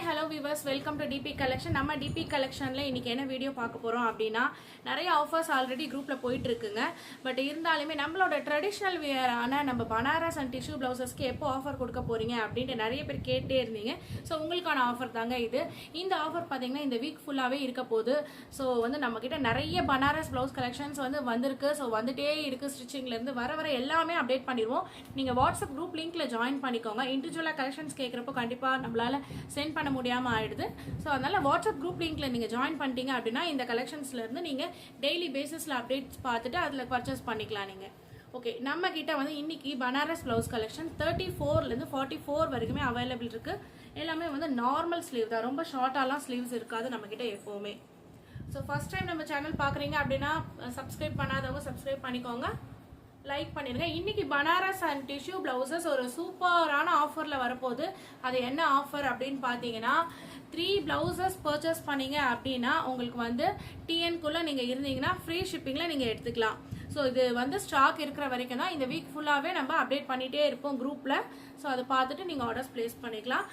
Hi hello viewers, welcome to DP collection. நம்ம DP கலெக்ஷனில் இன்றைக்கி என்ன வீடியோ பார்க்க போகிறோம் அப்படின்னா, நிறைய ஆஃபர்ஸ் ஆல்ரெடி குரூப்பில் போயிட்டுருக்குங்க. பட் இருந்தாலுமே நம்மளோட ட்ரெடிஷ்னல் வியரான நம்ம பனாரஸ் அண்ட் டிஷ்யூ ப்ளவுசஸ்க்கு எப்போ ஆஃபர் கொடுக்க போகிறீங்க அப்படின்ட்டு நிறைய பேர் கேட்டே இருந்தீங்க. ஸோ உங்களுக்கான ஆஃபர் தாங்க இது. இந்த ஆஃபர் பார்த்தீங்கன்னா இந்த வீக் ஃபுல்லாகவே இருக்க போகுது. ஸோ வந்து நம்மக்கிட்ட நிறைய பனாரஸ் ப்ளவுஸ் கலெக்ஷன்ஸ் வந்திருக்கு. ஸோ வந்துட்டே இருக்குது. ஸ்டிச்சிங்லேருந்து வர எல்லாமே அப்டேட் பண்ணிடுவோம். நீங்கள் வாட்ஸ்அப் குரூப் லிங்க்கில் ஜாயின் பண்ணிக்கோங்க. இண்டிவிஜுவலாக கலெக்ஷன்ஸ் கேட்குறப்போ கண்டிப்பாக நம்மளால் சென்ட் பண்ண முடியாமல் ஆயிடுது. ஸோ அதனால் வாட்ஸ்அப் குரூப் லிங்க்ல நீங்கள் ஜாயின் பண்ணிட்டீங்க அப்படின்னா இந்த கலெக்ஷன்ஸ்லேருந்து நீங்கள் டெய்லி பேசிஸில் அப்டேட்ஸ் பார்த்துட்டு அதில் பர்ச்சேஸ் பண்ணிக்கலாம் நீங்கள். ஓகே, நம்ம கிட்ட இன்னைக்கு பனாரஸ் ப்ளவுஸ் கலெக்ஷன் 34லேருந்து 44 வரைக்குமே அவைலபிள் இருக்குது. எல்லாமே நார்மல் ஸ்லீவ் தான், ரொம்ப ஷார்ட்டாலாம் ஸ்லீவ்ஸ் இருக்காது நம்மக்கிட்ட எப்போவுமே. ஸோ ஃபர்ஸ்ட் டைம் நம்ம சேனல் பார்க்குறீங்க அப்படின்னா சப்ஸ்கிரைப் பண்ணாதவங்க சப்ஸ்கிரைப் பண்ணிக்கோங்க, லைக் பண்ணிடுங்க. இன்னைக்கு பனாரஸ் அண்ட் டிஷ்யூ பிளவுசஸ் ஒரு சூப்பரான ஆஃபரில் வரப்போகுது. அது என்ன ஆஃபர் அப்படின்னு பார்த்தீங்கன்னா, 3 பிளவுசஸ் பர்ச்சேஸ் பண்ணீங்க அப்படின்னா உங்களுக்கு டிஎன்குள்ளே நீங்கள் இருந்தீங்கன்னா ஃப்ரீ ஷிப்பிங்கில் நீங்கள் எடுத்துக்கலாம். ஸோ இது ஸ்டாக் இருக்கிற வரைக்கும் தான். இந்த வீக் ஃபுல்லாகவே நம்ம அப்டேட் பண்ணிகிட்டே இருப்போம் குரூப்பில். ஸோ அதை பார்த்துட்டு நீங்கள் ஆர்டர்ஸ் ப்ளேஸ் பண்ணிக்கலாம்.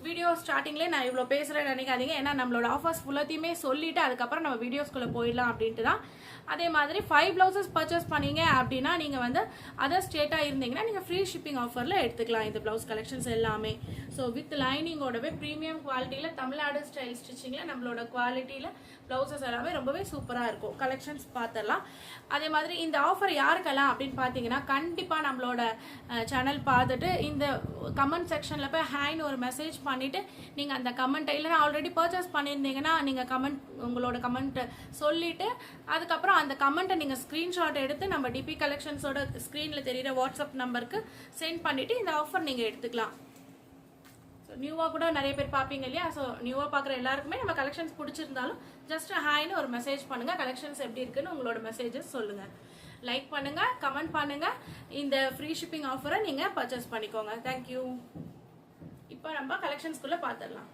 வீடியோ ஸ்டார்டிங்லேயே நான் இவ்வளோ பேசுகிறேன்னு நினைக்காதீங்க. ஏன்னா நம்மளோட ஆஃபர்ஸ் ஃபுல்லாத்தையுமே சொல்லிவிட்டு அதுக்கப்புறம் நம்ம வீடியோஸ்குள்ளே போயிடலாம் அப்படின்ட்டு தான். அதே மாதிரி 5 பிளவுசஸ் பர்ச்சேஸ் பண்ணீங்க அப்படின்னா நீங்கள் அதர் ஸ்டேட்டாக இருந்தீங்கன்னா நீங்கள் ஃப்ரீ ஷிப்பிங் ஆஃபரில் எடுத்துக்கலாம் இந்த ப்ளவுஸ் கலெக்ஷன்ஸ் எல்லாமே. ஸோ வித் லைனிங்கோடவே ப்ரீமியம் குவாலிட்டியில் தமிழ்நாடு ஸ்டைல் ஸ்டிச்சிங்கில் நம்மளோட குவாலிட்டியில் ப்ளவுசஸ் எல்லாமே ரொம்பவே சூப்பராக இருக்கும். கலெக்ஷன்ஸ் பார்த்துடலாம். அதே மாதிரி இந்த ஆஃபர் யாருக்கெல்லாம் அப்படின்னு பார்த்தீங்கன்னா, கண்டிப்பாக நம்மளோட சேனல் பார்த்துட்டு இந்த கமெண்ட் செக்ஷனில் போய் ஹாய்னு ஒரு மெசேஜ் பண்ணிவிட்டு நீங்கள் அந்த கமெண்ட்டை இல்லைனா ஆல்ரெடி பர்ச்சேஸ் பண்ணியிருந்தீங்கன்னா நீங்கள் உங்களோட கமெண்ட்டை சொல்லிவிட்டு அதுக்கப்புறம் அந்த கமெண்ட்டை நீங்கள் ஸ்க்ரீன்ஷாட் எடுத்து நம்ம டிபி கலெக்ஷன்ஸோட ஸ்க்ரீனில் தெரிகிற வாட்ஸ்அப் நம்பருக்கு சென்ட் பண்ணிவிட்டு இந்த ஆஃபர் நீங்கள் எடுத்துக்கலாம். ஸோ நியூவாக கூட நிறைய பேர் பார்ப்பீங்க இல்லையா? ஸோ நியூவாக பார்க்குற எல்லாருக்குமே நம்ம கலெக்ஷன்ஸ் பிடிச்சிருந்தாலும் ஜஸ்ட் ஹாய்னு ஒரு மெசேஜ் பண்ணுங்கள். கலெக்ஷன்ஸ் எப்படி இருக்குன்னு உங்களோட மெசேஜஸ் சொல்லுங்கள். லைக் பண்ணுங்கள், கமெண்ட் பண்ணுங்கள். இந்த ஃப்ரீ ஷிப்பிங் ஆஃபரை நீங்கள் பர்ச்சேஸ் பண்ணிக்கோங்க. தேங்க்யூ. இப்போ நம்ம கலெக்ஷன்ஸ்குள்ளே பார்த்துடலாம்.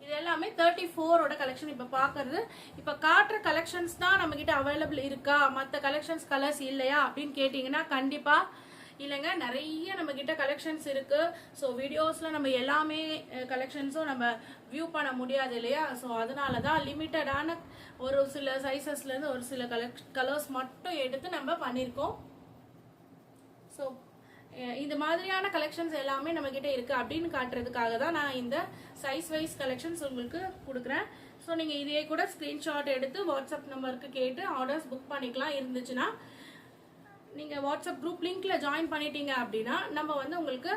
இது எல்லாமே 34ஓட கலெக்ஷன். இப்போ பார்க்கறது, இப்போ காட்டுற கலெக்ஷன்ஸ் தான் நம்மக்கிட்ட அவைலபிள் இருக்கா, மற்ற கலெக்ஷன்ஸ் கலர்ஸ் இல்லையா அப்படின்னு கேட்டிங்கன்னா கண்டிப்பாக இல்லைங்க. நிறைய நம்மக்கிட்ட கலெக்ஷன்ஸ் இருக்குது. ஸோ வீடியோஸில் நம்ம எல்லாமே கலெக்ஷன்ஸும் நம்ம வியூ பண்ண முடியாது இல்லையா? ஸோ அதனால தான் லிமிட்டடான ஒரு சில சைஸஸ்லேருந்து ஒரு சில கலர்ஸ் மட்டும் எடுத்து நம்ம பண்ணியிருக்கோம். ஸோ இந்த மாதிரியான கலெக்ஷன்ஸ் எல்லாமே நம்மக்கிட்ட இருக்குது அப்படின்னு காட்டுறதுக்காக தான் நான் இந்த சைஸ் வைஸ் கலெக்ஷன்ஸ் உங்களுக்கு கொடுக்குறேன். ஸோ நீங்கள் இதையே கூட ஸ்க்ரீன்ஷாட் எடுத்து வாட்ஸ்அப் நம்பருக்கு கேட்டு ஆர்டர்ஸ் புக் பண்ணிக்கலாம். இருந்துச்சுன்னா நீங்கள் வாட்ஸ்அப் குரூப் லிங்க்கில் ஜாயின் பண்ணிட்டீங்க அப்படின்னா நம்ம உங்களுக்கு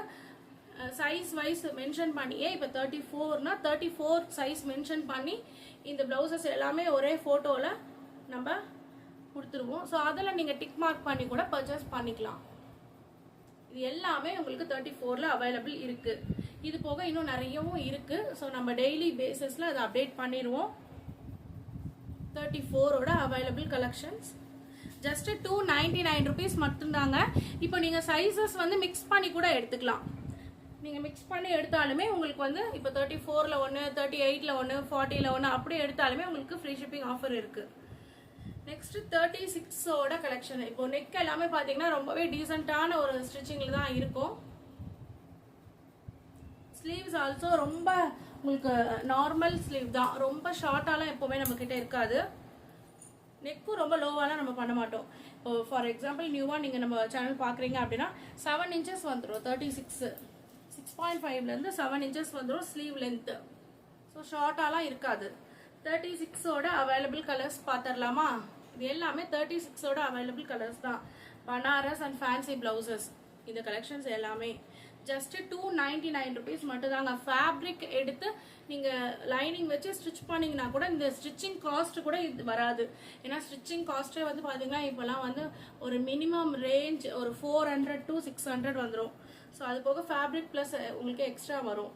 சைஸ் வைஸ் மென்ஷன் பண்ணியே, இப்போ 34னா 34 சைஸ் மென்ஷன் பண்ணி இந்த ப்ளவுசஸ் எல்லாமே ஒரே ஃபோட்டோவில் நம்ம கொடுத்துருவோம். ஸோ அதில் நீங்கள் டிக் மார்க் பண்ணி கூட பர்ச்சேஸ் பண்ணிக்கலாம். இது எல்லாமே உங்களுக்கு 34ல் அவைலபிள் இருக்குது. இது போக இன்னும் நிறையவும் இருக்குது. ஸோ நம்ம டெய்லி பேசிஸில் அதை அப்டேட் பண்ணிடுவோம். 34ஓட அவைலபிள் கலெக்ஷன்ஸ் ஜஸ்ட் 299 rupees மட்டும்தாங்க. இப்போ நீங்கள் சைஸஸ் மிக்ஸ் பண்ணி கூட எடுத்துக்கலாம். நீங்கள் மிக்ஸ் பண்ணி எடுத்தாலுமே உங்களுக்கு இப்போ 34ல் ஒன்று, 38ல் ஒன்று, 40ல் ஒன்று அப்படி எடுத்தாலுமே உங்களுக்கு ஃப்ரீ ஷிப்பிங் ஆஃபர் இருக்குது. நெக்ஸ்ட் 36ஓட கலெக்ஷன். இப்போ நெக் எல்லாமே பார்த்தீங்கன்னா ரொம்பவே டீசெண்டான ஒரு ஸ்டிச்சிங்கில் தான் இருக்கும். ஸ்லீவ்ஸ் ஆல்சோ ரொம்ப உங்களுக்கு நார்மல் ஸ்லீவ் தான், ரொம்ப ஷார்ட்டாலாம் எப்போவுமே நம்மக்கிட்ட இருக்காது. நெக்கும் ரொம்ப லோவாலாம் நம்ம பண்ண மாட்டோம். இப்போ ஃபார் எக்ஸாம்பிள் நியூவாக நீங்கள் நம்ம சேனல் பார்க்குறீங்க அப்படின்னா 7 inches வந்துடும். 36 6.5லேருந்து 7 inches வந்துடும் ஸ்லீவ் லென்த்து. ஸோ ஷார்ட்டாலாம் இருக்காது. 36ஓட அவைலபிள் கலர்ஸ் பார்த்துடலாமா? இது எல்லாமே 36ஓட அவைலபிள் கலர்ஸ் தான். பனாரஸ் அண்ட் ஃபேன்சி பிளவுசஸ் இந்த கலெக்ஷன்ஸ் எல்லாமே ஜஸ்ட் 299 rupees மட்டும்தாங்க. ஃபேப்ரிக் எடுத்து நீங்கள் லைனிங் வச்சு ஸ்டிச் பண்ணிங்கன்னா கூட இந்த ஸ்டிச்சிங் காஸ்ட் கூட இது வராது. ஏன்னா ஸ்டிச்சிங் காஸ்ட்டே பார்த்தீங்கன்னா இப்போலாம் ஒரு மினிமம் ரேஞ்ச் ஒரு 400 to 600 வந்துடும். ஸோ அது போக ஃபேப்ரிக் ப்ளஸ் உங்களுக்கு எக்ஸ்ட்ரா வரும்.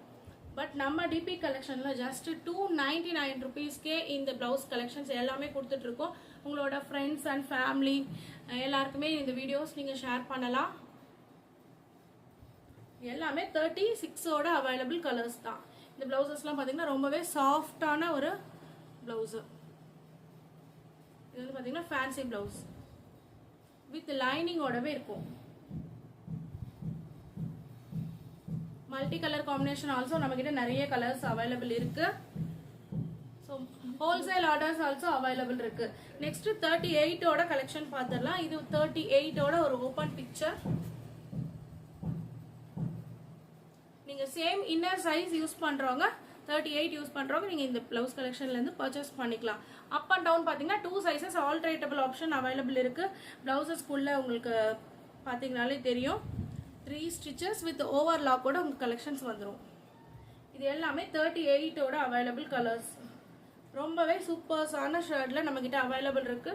பட் நம்ம டிபி கலெக்ஷனில் ஜஸ்ட் 299 rupeesக்கே இந்த ப்ளவுஸ் கலெக்ஷன்ஸ் எல்லாமே கொடுத்துட்ருக்கோம். உங்களோட ஃப்ரெண்ட்ஸ் அண்ட் ஃபேமிலி எல்லாருக்குமே இந்த வீடியோஸ் நீங்கள் ஷேர் பண்ணலாம். எல்லாமே 36ஓட அவைலபிள் கலர்ஸ் தான். இந்த ப்ளவுசஸ்லாம் பார்த்தீங்கன்னா ரொம்பவே சாஃப்டான ஒரு ப்ளவுஸு. இது பார்த்தீங்கன்னா ஃபேன்சி ப்ளவுஸ் வித் லைனிங்கோடவே இருக்கும். மல்டி கலர் காம்பினேஷன் ஆல்சோ நம்மகிட்ட நிறைய கலர்ஸ் அவைலபிள் இருக்கு. So wholesale orders also available இருக்கு. நெக்ஸ்ட் 38ஓட கலெக்ஷன் பார்த்துடலாம். இது 38ஓட ஒரு ஓப்பன் பிக்சர். நீங்க சேம் இன்னர் சைஸ் யூஸ் பண்றவங்க 38 யூஸ் பண்றவங்க நீங்க இந்த பிளவுஸ் கலெக்ஷன்ல இருந்து பர்ச்சேஸ் பண்ணிக்கலாம். அப் அண்ட் டவுன் பாத்தீங்கன்னா 2 சைசஸ் ஆல்டரேட்டபிள் ஆப்ஷன் அவைலபிள் இருக்கு. பிளவுசஸ்க்குள்ள உங்களுக்கு பாத்தீங்கனாலே தெரியும் 3 ஸ்டிச்சஸ் வித் ஓவர்லாக்கோட உங்க கலெக்ஷன்ஸ் வந்துடும். இது எல்லாமே 38ஓட அவைலபிள் கலர்ஸ். ரொம்பவே சூப்பர்ஸான ஷர்ட்ல நம்ம கிட்ட அவைலபிள் இருக்கு.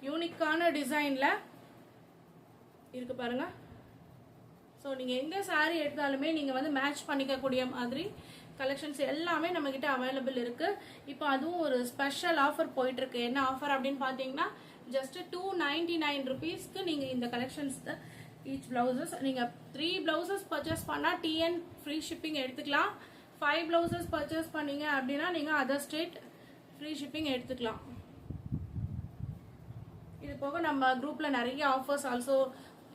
யூனிக்கான டிசைன்ல இருக்கு பாருங்க. ஸோ நீங்கள் எந்த சாரீ எடுத்தாலுமே நீங்கள் வந்து மேட்ச் பண்ணிக்கக்கூடிய மாதிரி கலெக்ஷன்ஸ் எல்லாமே நம்மக்கிட்ட அவைலபிள் இருக்குது. இப்போ அதுவும் ஒரு ஸ்பெஷல் ஆஃபர் போயிட்டுருக்கு. என்ன ஆஃபர் அப்படின்னு பார்த்தீங்கன்னா ஜஸ்ட் 299 ருபீஸ்க்கு நீங்கள் இந்த கலெக்ஷன்ஸ் ஈச் பிளவுசஸ் நீங்கள் 3 பிளவுசஸ் பர்ச்சேஸ் பண்ணால் டிஎன் ஃப்ரீ ஷிப்பிங் எடுத்துக்கலாம். 5 பிளவுசஸ் பர்ச்சேஸ் பண்ணீங்க அப்படின்னா நீங்கள் அதர் ஸ்டேட் ஃப்ரீ ஷிப்பிங் எடுத்துக்கலாம். இது போக நம்ம குரூப்பில் நிறைய ஆஃபர்ஸ் ஆல்சோ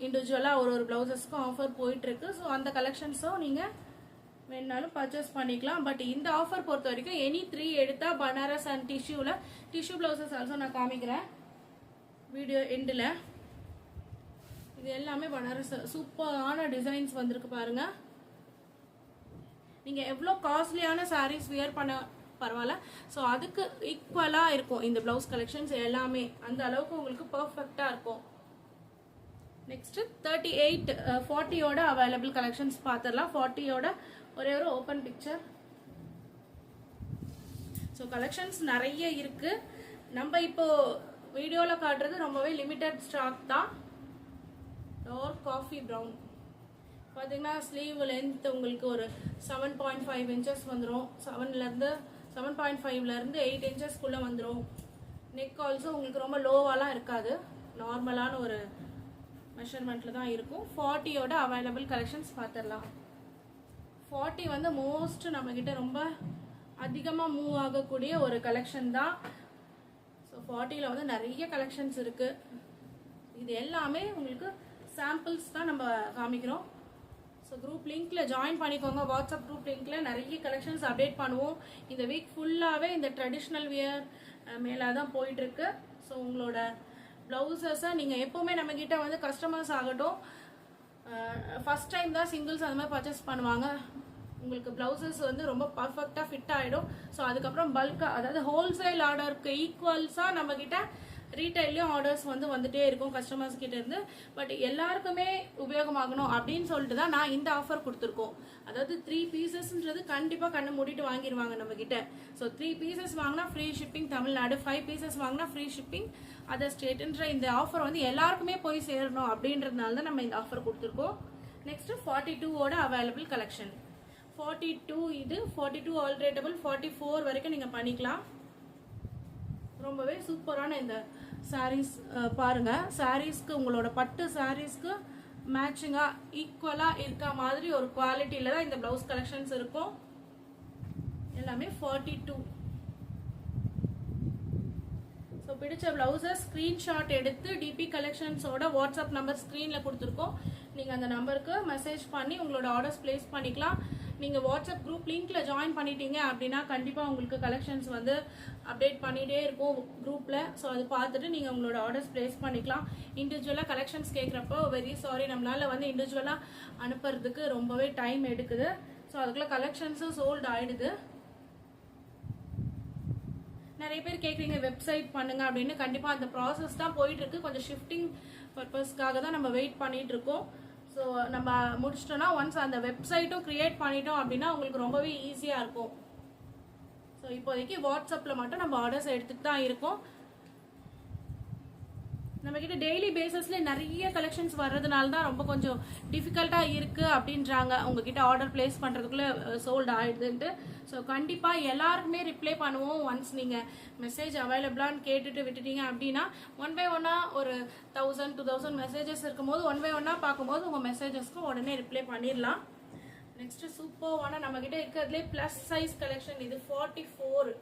இண்டிவிஜுவலாக ஒரு பிளவுசஸ்க்கும் ஆஃபர் போயிட்டுருக்கு. ஸோ அந்த கலெக்ஷன்ஸும் நீங்கள் வேணாலும் பர்ச்சேஸ் பண்ணிக்கலாம். பட் இந்த ஆஃபர் பொறுத்த வரைக்கும் எனி 3 எடுத்தால் Banaras and tissue blouses also நான் காமிக்கிறேன் வீடியோ எண்டில். இது எல்லாமே பனாரஸ் சூப்பரான டிசைன்ஸ் வந்திருக்கு பாருங்க. நீங்கள் எவ்வளோ காஸ்ட்லியான சாரீஸ் வியர் பண்ண பரவாயில்ல. ஸோ அதுக்கு ஈக்குவலாக இருக்கும் இந்த பிளவுஸ் கலெக்ஷன்ஸ் எல்லாமே. அந்த அளவுக்கு உங்களுக்கு பர்ஃபெக்டாக இருக்கும். நெக்ஸ்ட் 38 40ஓட அவைலபிள் கலெக்ஷன்ஸ் பார்த்துடலாம். 40ஓட ஒரே ஒரு ஓப்பன் பிக்சர். ஸோ கலெக்ஷன்ஸ் நிறைய இருக்கு. நம்ம இப்போ வீடியோவில் காட்டுறது ரொம்பவே லிமிட்டட் ஸ்டாக் தான். டார்க் காஃபி ப்ரௌன் பார்த்தீங்கன்னா ஸ்லீவ் லென்த் உங்களுக்கு ஒரு 7.5 இன்ச்சஸ் வந்துடும். 7.5லேருந்து 8 இன்ச்சஸ்க்குள்ளே வந்துடும். நெக் ஆல்சோ உங்களுக்கு ரொம்ப லோவாலாம் இருக்காது. நார்மலான ஒரு மெஷர்மெண்ட்ல தான் இருக்கும். 40ஓட அவைலபிள் கலெக்ஷன்ஸ் பார்த்துடலாம். 40 வந்து மோஸ்ட் நம்ம கிட்ட ரொம்ப அதிகமாக மூவ் ஆகக்கூடிய ஒரு கலெக்ஷன் தான். ஸோ 40ல் வந்து நிறைய கலெக்ஷன்ஸ் இருக்கு. இது எல்லாமே உங்களுக்கு சாம்பிள்ஸ் தான் நம்ம காமிக்கிறோம். ஸோ குரூப் லிங்க்ல ஜாயின் பண்ணிக்கோங்க. வாட்ஸ்அப் குரூப் லிங்க்ல நிறைய கலெக்ஷன்ஸ் அப்டேட் பண்ணுவோம். இந்த வீக் ஃபுல்லாகவே இந்த ட்ரெடிஷ்னல் வியர் மேலே தான் போயிட்டு இருக்கு. ஸோ உங்களோட பிளவுசஸை நீங்கள் எப்போவுமே நம்மக்கிட்ட வந்து கஸ்டமர்ஸ் ஆகட்டும் ஃபர்ஸ்ட் டைம் தான் சிங்கிள்ஸ் அந்த மாதிரி பர்ச்சேஸ் பண்ணுவாங்க. உங்களுக்கு பிளவுசஸ் வந்து ரொம்ப பர்ஃபெக்டாக ஃபிட் ஆகிடும். ஸோ அதுக்கப்புறம் பல்காக அதாவது ஹோல்சேல் ஆர்டருக்கு ஈக்குவல்ஸாக நம்மக்கிட்ட ரீட்டைல்லையும் ஆர்டர்ஸ் வந்து வந்துட்டே இருக்கும் கஸ்டமர்ஸ் கிட்ட இருந்து. பட் எல்லாருக்குமே உபயோகமாகணும் அப்படின்னு சொல்லிட்டு தான் நான் இந்த ஆஃபர் கொடுத்துருக்கோம். அதாவது 3 பீசஸ்ன்றது கண்டிப்பாக கண்ணை மூடிட்டு வாங்கிடுவாங்க நம்ம கிட்ட. ஸோ 3 பீசஸ் வாங்கினா ஃப்ரீ ஷிப்பிங் தமிழ்நாடு, 5 பீசஸ் வாங்கினா ஃப்ரீ ஷிப்பிங் அதர் ஸ்டேட்ன்ற இந்த ஆஃபர் வந்து எல்லாருக்குமே போய் சேரணும் அப்படின்றதுனால தான் நம்ம இந்த ஆஃபர் கொடுத்துருக்கோம். Next 42ஓட available collection. 42 இது 42 ஆல்டரேட்டபிள் 44 வரைக்கும் நீங்கள் பண்ணிக்கலாம். ரொம்பவே சூப்பரான இந்த சாரீஸ் பாருங்க. சாரீஸ்க்கு உங்களோட பட்டு சாரீஸ்க்கு மேட்சிங்காக ஈக்குவலாக இருக்க மாதிரி ஒரு குவாலிட்டியில தான் இந்த பிளவுஸ் கலெக்ஷன்ஸ் இருக்கும். எல்லாமே 42. ஸோ பிடிச்ச பிளவுஸை ஸ்க்ரீன்ஷாட் எடுத்து டிபி கலெக்ஷன்ஸோட வாட்ஸ்அப் நம்பர் ஸ்க்ரீனில் கொடுத்துருக்கோம். நீங்கள் அந்த நம்பருக்கு மெசேஜ் பண்ணி உங்களோட ஆர்டர்ஸ் பிளேஸ் பண்ணிக்கலாம். நீங்கள் வாட்ஸ்அப் குரூப் லிங்க்ல ஜாயின் பண்ணிட்டீங்க அப்படின்னா கண்டிப்பாக உங்களுக்கு கலெக்ஷன்ஸ் வந்து அப்டேட் பண்ணிகிட்டே இருக்கும் குரூப்பில். ஸோ அது பார்த்துட்டு நீங்கள் உங்களோட ஆர்டர்ஸ் பிளேஸ் பண்ணிக்கலாம். இண்டிவிஜுவலாக கலெக்ஷன்ஸ் கேட்குறப்போ வெரி சாரி நம்மளால் வந்து இண்டிவிஜுவலாக அனுப்புறதுக்கு ரொம்பவே டைம் எடுக்குது. ஸோ அதுக்குள்ள கலெக்ஷன்ஸும் சோல்ட் ஆகிடுது. நிறைய பேர் கேட்குறீங்க வெப்சைட் பண்ணுங்க அப்படின்னு. கண்டிப்பாக அந்த ப்ராசஸ் தான் போயிட்டு இருக்கு. கொஞ்சம் ஷிஃப்டிங் பர்பஸ்க்காக தான் நம்ம வெயிட் பண்ணிட்டு இருக்கோம். ஸோ நம்ம முடிச்சிட்டோம்னா ஒன்ஸ் அந்த வெப்சைட்டும் கிரியேட் பண்ணிட்டோம் அப்படின்னா உங்களுக்கு ரொம்பவே ஈஸியாக இருக்கும். ஸோ இப்போதைக்கு வாட்ஸ்அப்பில் மட்டும் நம்ம ஆர்டர்ஸ் எடுத்துட்டு தான் இருக்கோம். நம்மக்கிட்ட டெய்லி பேசிஸ்ல நிறைய கலெக்ஷன்ஸ் வர்றதுனால தான் ரொம்ப கொஞ்சம் டிஃபிகல்ட்டாக இருக்குது அப்படின்றாங்க. உங்ககிட்ட ஆர்டர் பிளேஸ் பண்ணுறதுக்குள்ளே சோல்ட் ஆகிடுதுன்ட்டு. ஸோ கண்டிப்பாக எல்லாருக்குமே ரிப்ளை பண்ணுவோம். ஒன்ஸ் நீங்கள் மெசேஜ் அவைலபிளான்னு கேட்டுட்டு விட்டுட்டீங்க அப்படின்னா 1 by 1 ஒரு 1000-2000 மெசேஜஸ் இருக்கும்போது 1 by 1 பார்க்கும்போது உங்கள் மெசேஜஸ்க்கு உடனே ரிப்ளை பண்ணிடலாம். நெக்ஸ்ட் சூப்பர்வான நம்மக்கிட்ட இருக்கிறதுலே ப்ளஸ் சைஸ் கலெக்ஷன். இது 44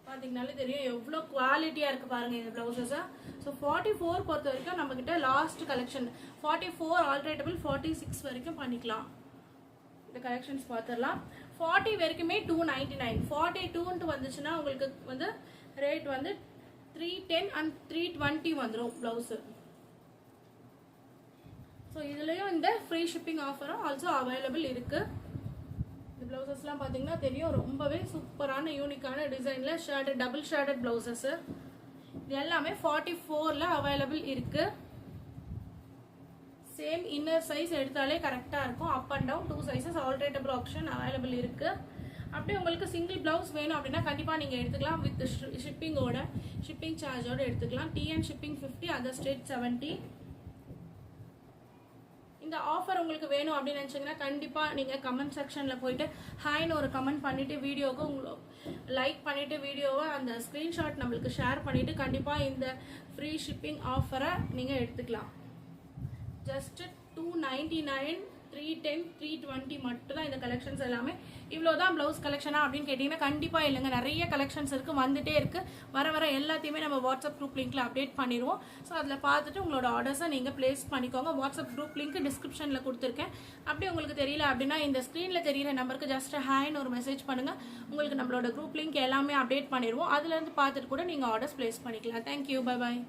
பார்த்தீங்கனாலே தெரியும் எவ்வளோ குவாலிட்டியாக இருக்குது பாருங்கள் இந்த ப்ளவுசஸை. ஸோ 44 பொறுத்த வரைக்கும் நம்மக்கிட்ட லாஸ்ட் கலெக்ஷன் 44 ஆல்டரேட்டபிள் 46 வரைக்கும் பண்ணிக்கலாம். இந்த கலெக்ஷன்ஸ் பார்த்துடலாம். 40 வரைக்குமே 299. 42 வந்துச்சுன்னா உங்களுக்கு வந்து ரேட் வந்து 310 and 320 வந்துடும் ப்ளவுஸு. ஸோ இதுலேயும் இந்த ஃப்ரீ ஷிப்பிங் ஆஃபரும் ஆல்சோ அவைலபிள் இருக்குது. இந்த ப்ளவுசஸ்லாம் பார்த்தீங்கன்னா தெரியும், ரொம்பவே சூப்பரான யூனிக்கான டிசைனில் ஷர்ட் டபுள் ஷர்டட் ப்ளவுசஸ்ஸு. இது எல்லாமே 44ல் அவைலபிள் இருக்குது. சேம் இன்னர் சைஸ் எடுத்தாலே கரெக்டாக இருக்கும். Up and down 2 sizes alterable option available இருக்குது. அப்படியே உங்களுக்கு சிங்கிள் ப்ளவுஸ் வேணும் அப்படின்னா கண்டிப்பாக நீங்கள் எடுத்துக்கலாம். வித் ஷிப்பிங்கோட ஷிப்பிங் சார்ஜோடு எடுத்துக்கலாம். TN shipping 50, other state 70. இந்த ஆஃபர் உங்களுக்கு வேணும் அப்படின்னு நினச்சிங்கன்னா கண்டிப்பாக நீங்கள் கமெண்ட் செக்ஷனில் போயிட்டு ஹாய்னு ஒரு கமெண்ட் பண்ணிவிட்டு வீடியோவுக்கு லைக் பண்ணிவிட்டு வீடியோவை அந்த ஸ்க்ரீன்ஷாட் நம்மளுக்கு ஷேர் பண்ணிவிட்டு கண்டிப்பாக இந்த ஃப்ரீ ஷிப்பிங் ஆஃபரை நீங்கள் எடுத்துக்கலாம். ஜஸ்ட் 299, 310, 320 மட்டும் தான் இந்த கலெக்ஷன்ஸ் எல்லாமே. இவ்வளோதான் ப்ளவுஸ் கலெக்ஷனா அப்படின்னு கேட்டிங்கன்னா கண்டிப்பாக இல்லைங்க, நிறைய கலெக்ஷன்ஸ் இருக்குது, வந்துட்டே இருக்குது. வர எல்லாத்தையுமே நம்ம வாட்ஸ்அப் குரூப் லிங்க்கில் அப்டேட் பண்ணிடுவோம். ஸோ அதில் பார்த்துட்டு உங்களோட ஆர்டர்ஸை நீங்கள் ப்ளேஸ் பண்ணிக்கோங்க. வாட்ஸ்அப் குரூப் லிங்க் டிஸ்கிரிப்ஷனில் கொடுத்துருக்கேன். அப்படி உங்களுக்கு தெரியல அப்படின்னா இந்த ஸ்க்ரீனில் தெரியிற நம்பருக்கு ஜஸ்ட் ஹாய்னு ஒரு மெசேஜ் பண்ணுங்கள். உங்களுக்கு நம்மளோட குரூப் லிங்க் எல்லாமே அப்டேட் பண்ணிடுவோம். அதுலேருந்து பார்த்துட்டு கூட நீங்கள் ஆர்டர்ஸ் ப்ளேஸ் பண்ணிக்கலாம். Thank you, bye bye.